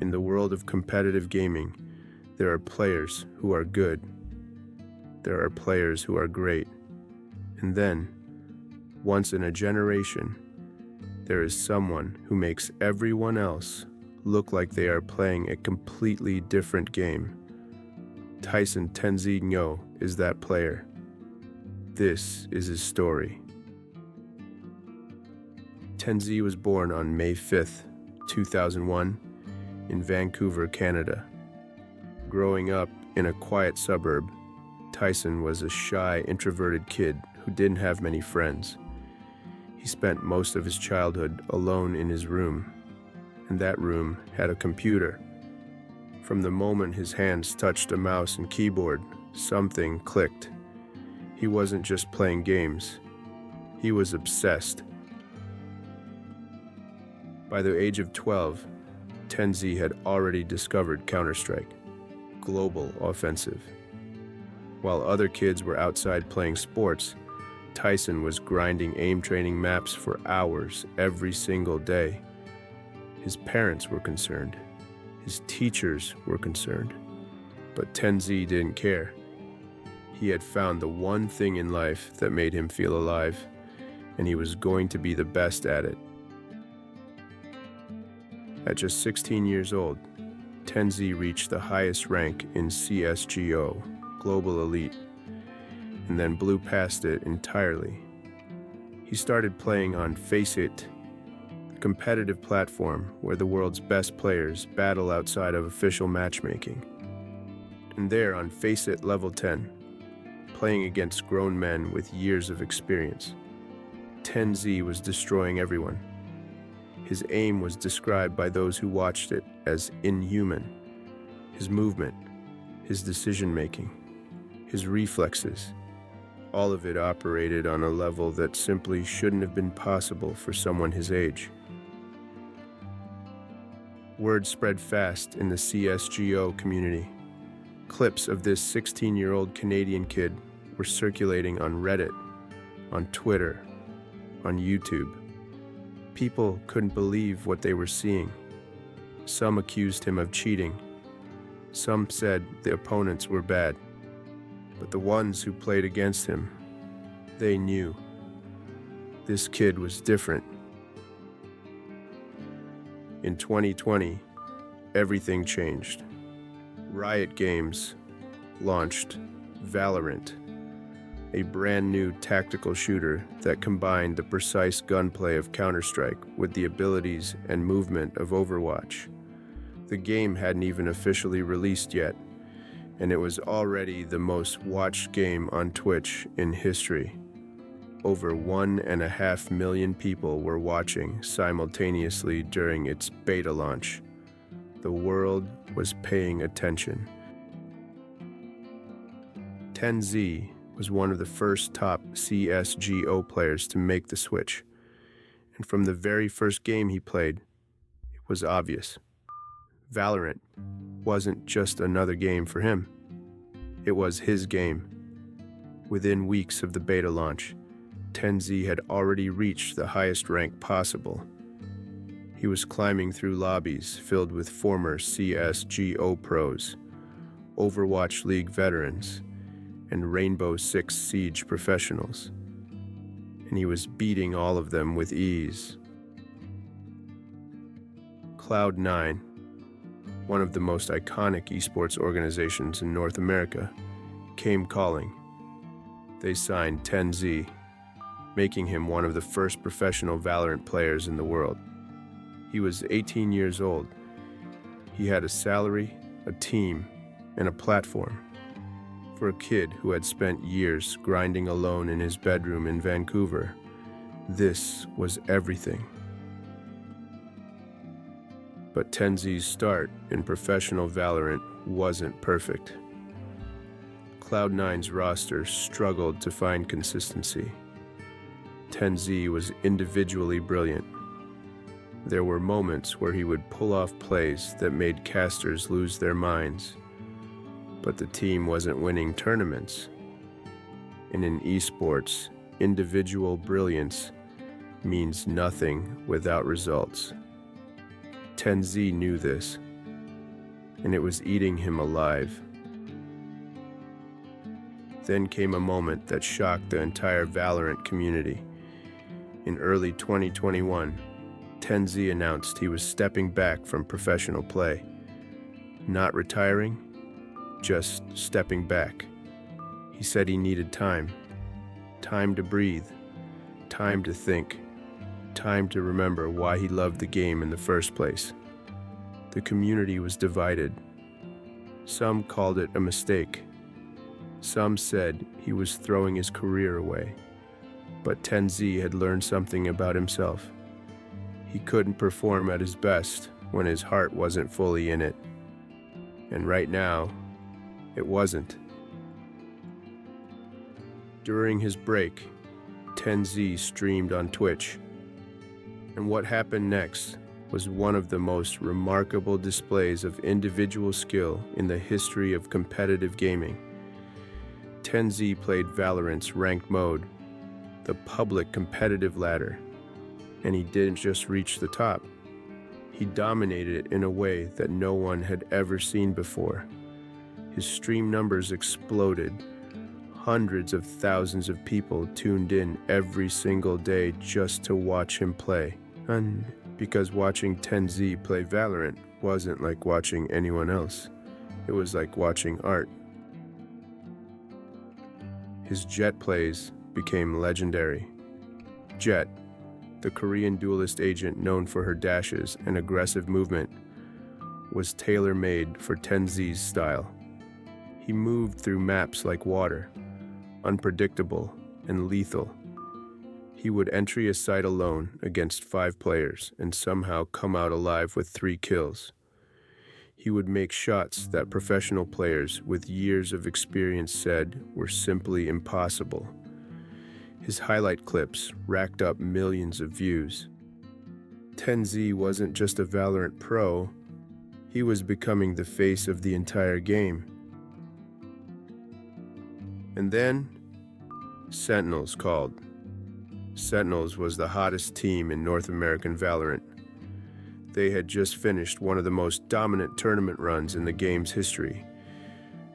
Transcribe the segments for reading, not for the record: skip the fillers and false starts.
In the world of competitive gaming, there are players who are good. There are players who are great. And then, once in a generation, there is someone who makes everyone else look like they are playing a completely different game. TenZ is that player. This is his story. TenZ was born on May 5th, 2001, in Vancouver, Canada. Growing up in a quiet suburb, Tyson was a shy, introverted kid who didn't have many friends. He spent most of his childhood alone in his room, and that room had a computer. From the moment his hands touched a mouse and keyboard, something clicked. He wasn't just playing games. He was obsessed. By the age of 12, TenZ had already discovered Counter-Strike, global offensive. While other kids were outside playing sports, Tyson was grinding aim training maps for hours every single day. His parents were concerned. His teachers were concerned. But TenZ didn't care. He had found the one thing in life that made him feel alive, and he was going to be the best at it. At just 16 years old, TenZ reached the highest rank in CSGO, Global Elite, and then blew past it entirely. He started playing on FACEIT, a competitive platform where the world's best players battle outside of official matchmaking. And there on FACEIT Level 10, playing against grown men with years of experience, TenZ was destroying everyone. His aim was described by those who watched it as inhuman. His movement, his decision-making, his reflexes, all of it operated on a level that simply shouldn't have been possible for someone his age. Word spread fast in the CSGO community. Clips of this 16-year-old Canadian kid were circulating on Reddit, on Twitter, on YouTube. People couldn't believe what they were seeing. Some accused him of cheating. Some said the opponents were bad. But the ones who played against him, they knew. This kid was different. In 2020, everything changed. Riot Games launched VALORANT, a brand new tactical shooter that combined the precise gunplay of Counter-Strike with the abilities and movement of Overwatch. The game hadn't even officially released yet, and it was already the most watched game on Twitch in history. Over 1.5 million people were watching simultaneously during its beta launch. The world was paying attention. TenZ was one of the first top CSGO players to make the switch. And from the very first game he played, it was obvious. VALORANT wasn't just another game for him. It was his game. Within weeks of the beta launch, TenZ had already reached the highest rank possible. He was climbing through lobbies filled with former CSGO pros, Overwatch League veterans, and Rainbow Six Siege professionals. And he was beating all of them with ease. Cloud9, one of the most iconic esports organizations in North America, came calling. They signed TenZ, making him one of the first professional VALORANT players in the world. He was 18 years old. He had a salary, a team, and a platform. For a kid who had spent years grinding alone in his bedroom in Vancouver, this was everything. But TenZ's start in professional VALORANT wasn't perfect. Cloud9's roster struggled to find consistency. TenZ was individually brilliant. There were moments where he would pull off plays that made casters lose their minds. But the team wasn't winning tournaments. And in esports, individual brilliance means nothing without results. TenZ knew this. and it was eating him alive. Then came a moment that shocked the entire VALORANT community. In early 2021, TenZ announced he was stepping back from professional play. Not retiring, just stepping back. He said he needed time. Time to breathe. Time to think. Time to remember why he loved the game in the first place. The community was divided. Some called it a mistake. Some said he was throwing his career away. But TenZ had learned something about himself. He couldn't perform at his best when his heart wasn't fully in it. And right now, it wasn't. During his break, TenZ streamed on Twitch. And what happened next was one of the most remarkable displays of individual skill in the history of competitive gaming. TenZ played VALORANT's ranked mode, the public competitive ladder, and he didn't just reach the top. He dominated it in a way that no one had ever seen before. His stream numbers exploded. Hundreds of thousands of people tuned in every single day just to watch him play. And because watching TenZ play VALORANT wasn't like watching anyone else. It was like watching art. His Jet plays became legendary. Jet, the Korean duelist agent known for her dashes and aggressive movement, was tailor-made for TenZ's style. He moved through maps like water, unpredictable and lethal. He would entry a site alone against 5 players and somehow come out alive with 3 kills. He would make shots that professional players with years of experience said were simply impossible. His highlight clips racked up millions of views. TenZ wasn't just a VALORANT pro, he was becoming the face of the entire game. And then, Sentinels called. Sentinels was the hottest team in North American VALORANT. They had just finished one of the most dominant tournament runs in the game's history,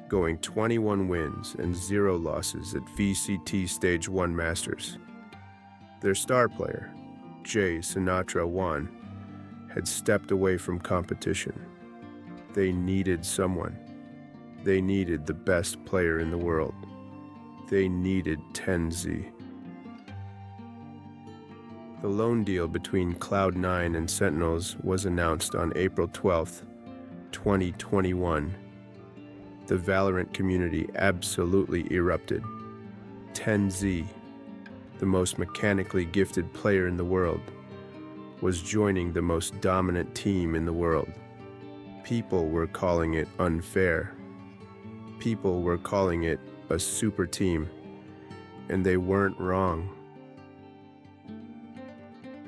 going 21 wins and 0 losses at VCT Stage 1 Masters. Their star player, Jay Sinatra Wan, had stepped away from competition. They needed someone. They needed the best player in the world. They needed TenZ. The loan deal between Cloud9 and Sentinels was announced on April 12, 2021. The VALORANT community absolutely erupted. TenZ, the most mechanically gifted player in the world, was joining the most dominant team in the world. People were calling it unfair. People were calling it a super team, and they weren't wrong.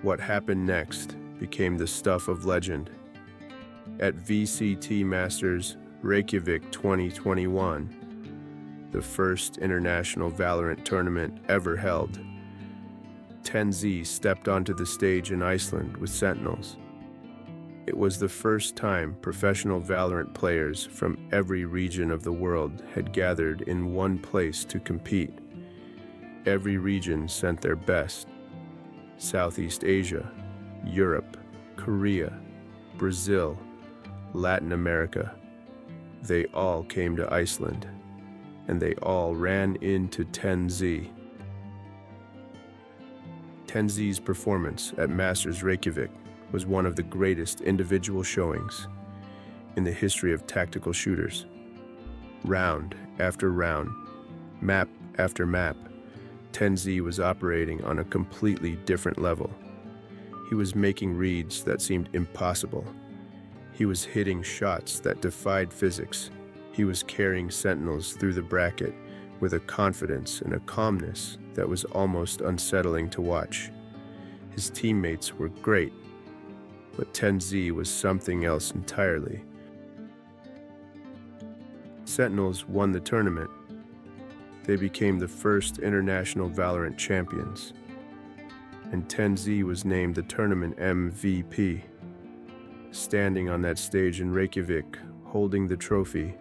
What happened next became the stuff of legend. At VCT Masters Reykjavik 2021, the first international VALORANT tournament ever held, TenZ stepped onto the stage in Iceland with Sentinels. It was the first time professional VALORANT players from every region of the world had gathered in one place to compete. Every region sent their best. Southeast Asia, Europe, Korea, Brazil, Latin America. They all came to Iceland, and they all ran into TenZ. TenZ's performance at Masters Reykjavik was one of the greatest individual showings in the history of tactical shooters. Round after round, map after map, TenZ was operating on a completely different level. He was making reads that seemed impossible. He was hitting shots that defied physics. He was carrying Sentinels through the bracket with a confidence and a calmness that was almost unsettling to watch. His teammates were great, but TenZ was something else entirely. Sentinels won the tournament. They became the first international VALORANT champions, and TenZ was named the tournament MVP. Standing on that stage in Reykjavik, holding the trophy,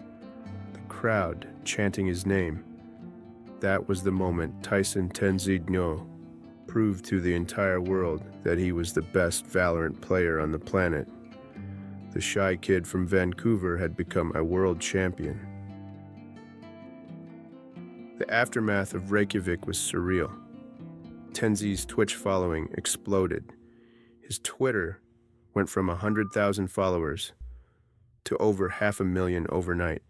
the crowd chanting his name. That was the moment Tyson TenZ proved to the entire world that he was the best Valorant player on the planet. The shy kid from Vancouver had become a world champion. The aftermath of Reykjavik was surreal. TenZ's Twitch following exploded. His Twitter went from 100,000 followers to over 500,000 overnight.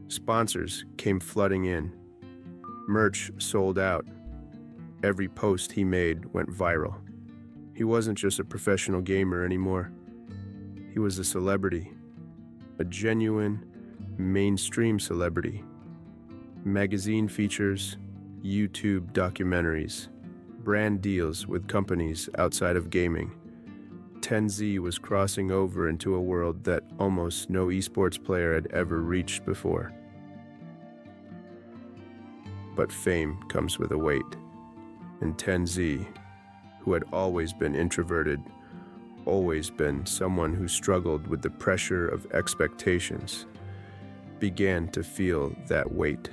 Sponsors came flooding in. Merch sold out. Every post he made went viral. He wasn't just a professional gamer anymore. He was a celebrity, a genuine, mainstream celebrity. Magazine features, YouTube documentaries, brand deals with companies outside of gaming. TenZ was crossing over into a world that almost no esports player had ever reached before. But fame comes with a weight, and TenZ, who had always been introverted, always been someone who struggled with the pressure of expectations, began to feel that weight.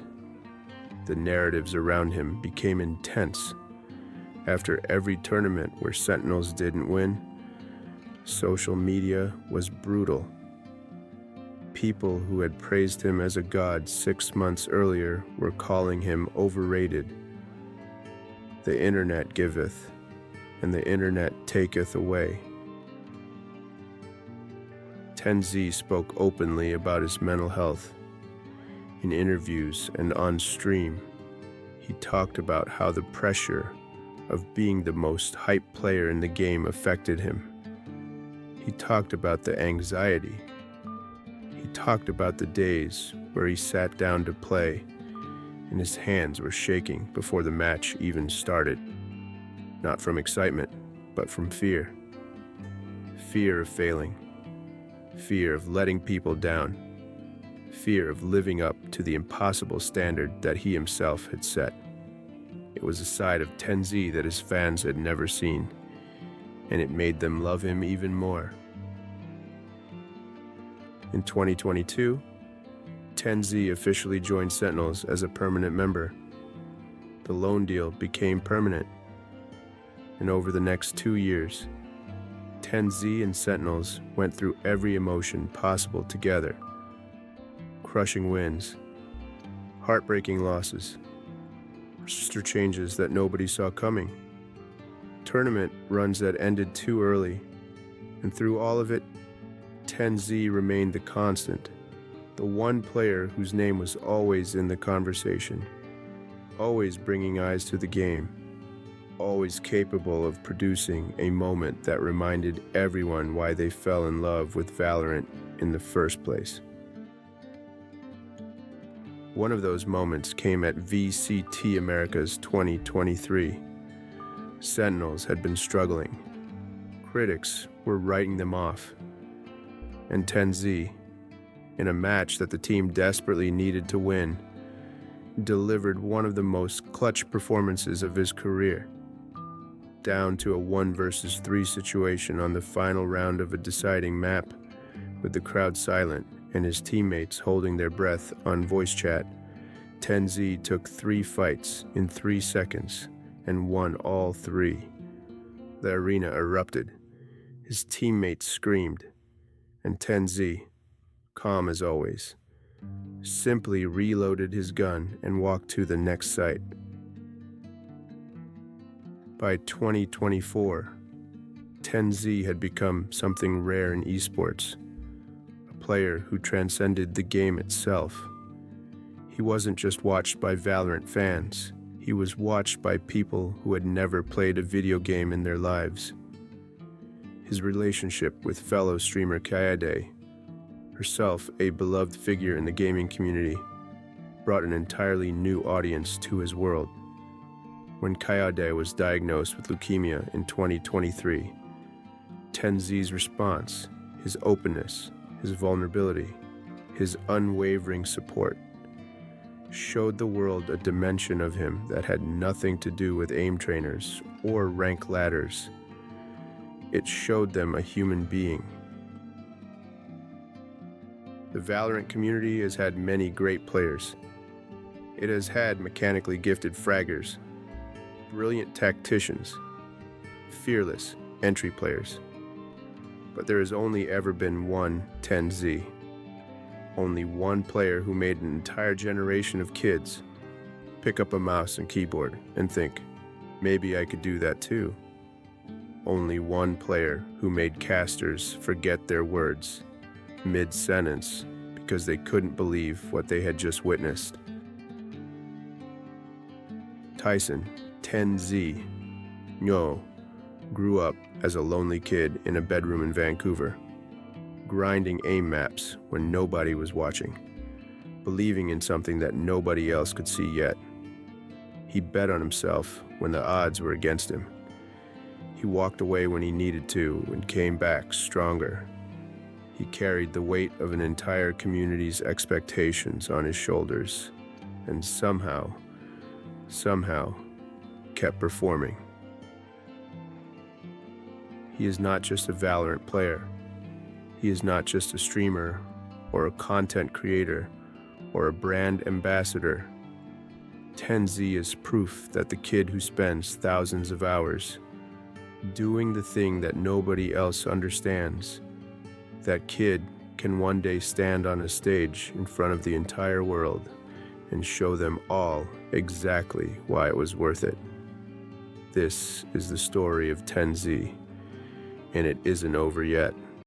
The narratives around him became intense. After every tournament where Sentinels didn't win, social media was brutal. People who had praised him as a god 6 months earlier were calling him overrated. The internet giveth, and the internet taketh away. TenZ spoke openly about his mental health. In interviews and on stream, he talked about how the pressure of being the most hyped player in the game affected him. He talked about the anxiety. He talked about the days where he sat down to play and his hands were shaking before the match even started. Not from excitement, but from fear. Fear of failing. Fear of letting people down. Fear of living up to the impossible standard that he himself had set. It was a side of TenZ that his fans had never seen, and it made them love him even more. In 2022, TenZ officially joined Sentinels as a permanent member. The loan deal became permanent, and over the next 2 years, TenZ and Sentinels went through every emotion possible together. Crushing wins, heartbreaking losses, roster changes that nobody saw coming, tournament runs that ended too early, and through all of it, TenZ remained the constant, the one player whose name was always in the conversation, always bringing eyes to the game, always capable of producing a moment that reminded everyone why they fell in love with Valorant in the first place. One of those moments came at VCT Americas 2023. Sentinels had been struggling. Critics were writing them off. And TenZ, in a match that the team desperately needed to win, delivered one of the most clutch performances of his career. Down to a 1 versus 3 situation on the final round of a deciding map, with the crowd silent and his teammates holding their breath on voice chat, TenZ took 3 fights in 3 seconds and won all 3. The arena erupted. His teammates screamed, and TenZ, calm as always, simply reloaded his gun and walked to the next site. By 2024, TenZ had become something rare in esports, a player who transcended the game itself. He wasn't just watched by Valorant fans, he was watched by people who had never played a video game in their lives. His relationship with fellow streamer Kayade, herself a beloved figure in the gaming community, brought an entirely new audience to his world. When Kayade was diagnosed with leukemia in 2023, TenZ's response, his openness, his vulnerability, his unwavering support, showed the world a dimension of him that had nothing to do with aim trainers or rank ladders. It showed them a human being. The Valorant community has had many great players. It has had mechanically gifted fraggers, brilliant tacticians, fearless entry players. But there has only ever been one TenZ. Only one player who made an entire generation of kids pick up a mouse and keyboard and think, maybe I could do that too. Only one player who made casters forget their words mid-sentence because they couldn't believe what they had just witnessed. Tyson, TenZ, Nyo, grew up as a lonely kid in a bedroom in Vancouver, grinding aim maps when nobody was watching, believing in something that nobody else could see yet. He bet on himself when the odds were against him. He walked away when he needed to and came back stronger. He carried the weight of an entire community's expectations on his shoulders and somehow kept performing. He is not just a Valorant player. He is not just a streamer or a content creator or a brand ambassador. TenZ is proof that the kid who spends thousands of hours doing the thing that nobody else understands, that kid can one day stand on a stage in front of the entire world and show them all exactly why it was worth it. This is the story of TenZ, and it isn't over yet.